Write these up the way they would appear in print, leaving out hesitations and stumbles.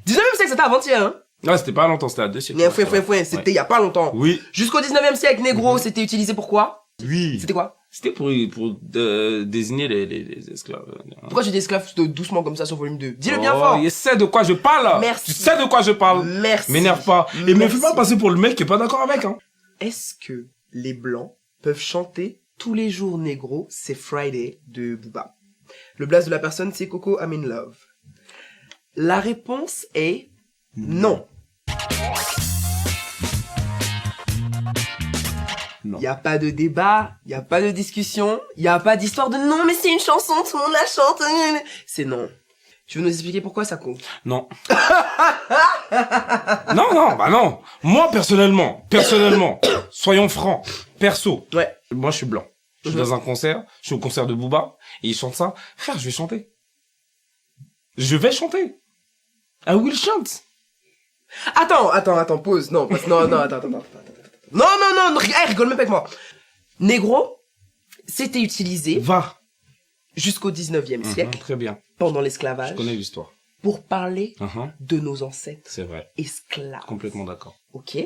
19e siècle, c'était avant-hier, hein. Ouais, c'était pas longtemps, c'était à 2 siècles. C'était il y a pas longtemps. Oui. Jusqu'au 19e siècle, négro, c'était utilisé pour quoi? Oui. C'était quoi? C'était pour désigner les esclaves. Pourquoi j'ai des esclaves doucement comme ça sur volume 2? Dis-le bien fort. Il sait de quoi je parle. Merci. Tu sais de quoi je parle. Merci. M'énerve pas. Et me fais pas passer pour le mec qui est pas d'accord avec, hein. Est-ce que les blancs peuvent chanter tous les jours négro, c'est Friday de Booba? Le blaze de la personne, c'est Coco I'm in love. La réponse est non. Non. Y a pas de débat, y a pas de discussion, y a pas d'histoire de non mais c'est une chanson, tout le monde la chante. C'est non. Tu veux nous expliquer pourquoi ça compte? Non. non. Moi, personnellement, soyons francs, perso. Ouais. Moi, je suis blanc. Je suis dans un concert, je suis au concert de Booba, et il chante ça. Frère, je vais chanter. I will chante. Attends, pause. Non, attends. Non, rigole même pas avec moi. Négro, c'était utilisé jusqu'au 19e siècle, Très bien. pendant l'esclavage, Je connais l'histoire. pour parler de nos ancêtres C'est vrai. esclaves. Complètement d'accord. Ok.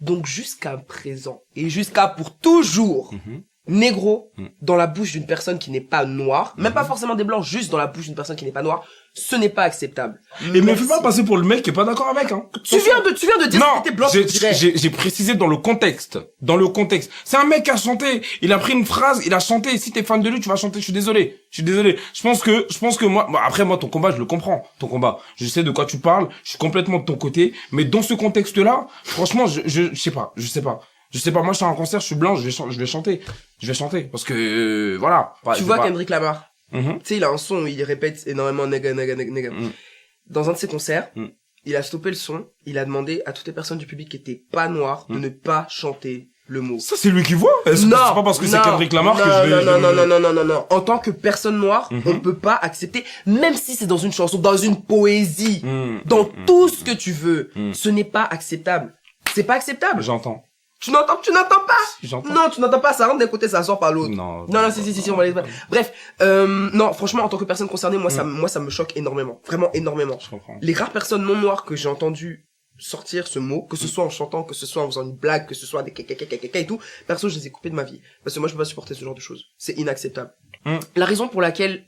Donc jusqu'à présent, et jusqu'à pour toujours, négro, dans la bouche d'une personne qui n'est pas noire, même pas forcément des blancs, juste dans la bouche d'une personne qui n'est pas noire, ce n'est pas acceptable. Et me fais pas passer pour le mec qui est pas d'accord avec, hein. Tu viens de dire non, que t'étais blanc, tu dirais. j'ai précisé dans le contexte. C'est un mec qui a chanté. Il a pris une phrase, il a chanté. Si t'es fan de lui, tu vas chanter. Je suis désolé. Je pense que moi, après, moi, ton combat, je le comprends. Ton combat. Je sais de quoi tu parles. Je suis complètement de ton côté. Mais dans ce contexte-là, franchement, je sais pas. Moi, je suis à un concert, je suis blanc, je vais chanter. Parce que, voilà. Tu vois Kendrick Lamar. Tu sais, il a un son où il répète énormément nigga. Dans un de ses concerts, il a stoppé le son, il a demandé à toutes les personnes du public qui étaient pas noires de ne pas chanter le mot. Ça, c'est lui qui voit? C'est pas parce que c'est Kendrick Lamar que non. En tant que personne noire, on peut pas accepter, même si c'est dans une chanson, dans une poésie, dans tout ce que tu veux, ce n'est pas acceptable. C'est pas acceptable. J'entends. Tu n'entends pas? Si, j'entends. Non, tu n'entends pas, ça rentre d'un côté, ça sort par l'autre. Non, si, on va aller. Bref, non, franchement, en tant que personne concernée, moi, ça me choque énormément. Vraiment énormément. Je comprends. Les rares personnes non noires que j'ai entendu sortir ce mot, que ce soit en chantant, que ce soit en faisant une blague, que ce soit des caca et tout, perso, je les ai coupés de ma vie. Parce que moi, je peux pas supporter ce genre de choses. C'est inacceptable. La raison pour laquelle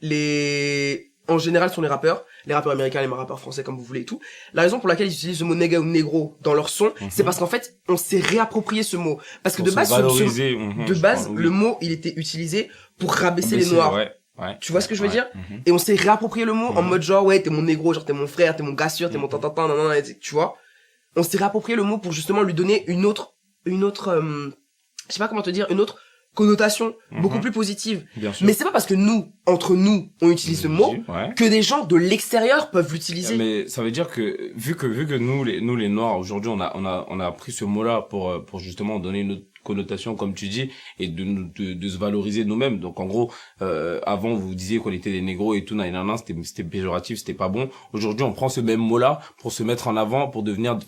en général, sont les rappeurs américains, les rappeurs français, comme vous voulez et tout. La raison pour laquelle ils utilisent le mot nègre ou négro dans leur son, c'est parce qu'en fait, on s'est réapproprié ce mot. Parce que de base, le mot, il était utilisé pour rabaisser les noirs. Ouais. Tu vois ce que je veux dire? Et on s'est réapproprié le mot en mode genre, ouais, t'es mon négro, genre t'es mon frère, t'es mon gars sûr, t'es mon tantantan, tu vois? On s'est réapproprié le mot pour justement lui donner une autre, je sais pas comment te dire, une autre connotation beaucoup plus positive. Bien sûr. Mais c'est pas parce que entre nous, on utilise ce mot que des gens de l'extérieur peuvent l'utiliser. Mais ça veut dire que vu que nous les noirs aujourd'hui on a pris ce mot-là pour justement donner une autre connotation comme tu dis et de se valoriser nous-mêmes. Donc en gros avant vous disiez qu'on était des négros et tout c'était péjoratif, c'était pas bon. Aujourd'hui on prend ce même mot-là pour se mettre en avant, pour devenir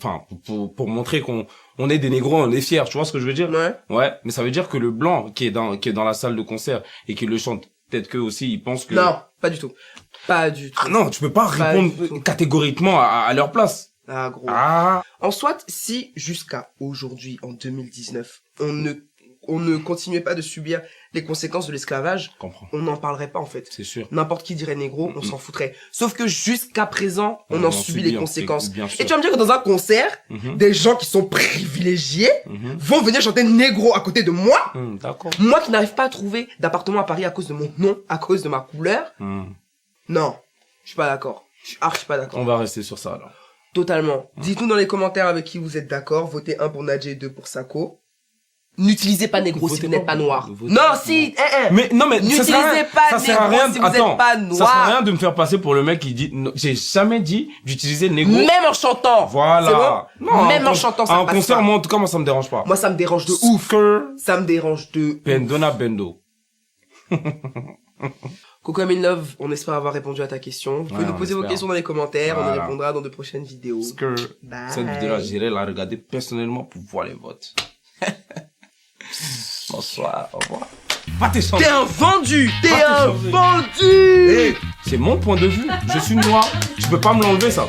pour montrer qu'on est des négros, on est fiers, tu vois ce que je veux dire? Ouais, mais ça veut dire que le blanc qui est dans la salle de concert et qui le chante, peut-être que aussi ils pensent que... Non, pas du tout. Ah non, tu peux pas répondre catégoriquement à leur place. Ah gros. En soit, si jusqu'à aujourd'hui, en 2019, on ne continuait pas de subir les conséquences de l'esclavage, on n'en parlerait pas en fait. C'est sûr. N'importe qui dirait négro, on s'en foutrait. Sauf que jusqu'à présent, on en subit les conséquences. Et tu vas me dire que dans un concert, des gens qui sont privilégiés vont venir chanter négro à côté de moi. D'accord. Moi qui n'arrive pas à trouver d'appartement à Paris à cause de mon nom, à cause de ma couleur. Non, je suis pas d'accord. Je suis archi pas d'accord. On va rester sur ça alors. Totalement. Dites-nous dans les commentaires avec qui vous êtes d'accord. Votez 1 pour Nadje et 2 pour Sako. N'utilisez pas négro si vous n'êtes pas noir. Non, si, Mais n'utilisez pas négro si vous n'êtes pas noir. Ça sert à rien de me faire passer pour le mec qui dit, j'ai jamais dit d'utiliser négro. Même en chantant. Voilà. C'est bon? Même en chantant, ça passe pas. En concert, moi, en tout cas, moi, ça me dérange pas. Moi, ça me dérange de ouf. Ça me dérange de Bendona Bendo. Coco I'm in love, on espère avoir répondu à ta question. Vous pouvez nous poser vos questions dans les commentaires, on y répondra dans de prochaines vidéos. Bye. Cette vidéo-là, j'irai la regarder personnellement pour voir les votes. Bonsoir, au revoir. T'es un vendu! T'es un vendu! C'est mon point de vue. Je suis noir. Tu peux pas me l'enlever, ça.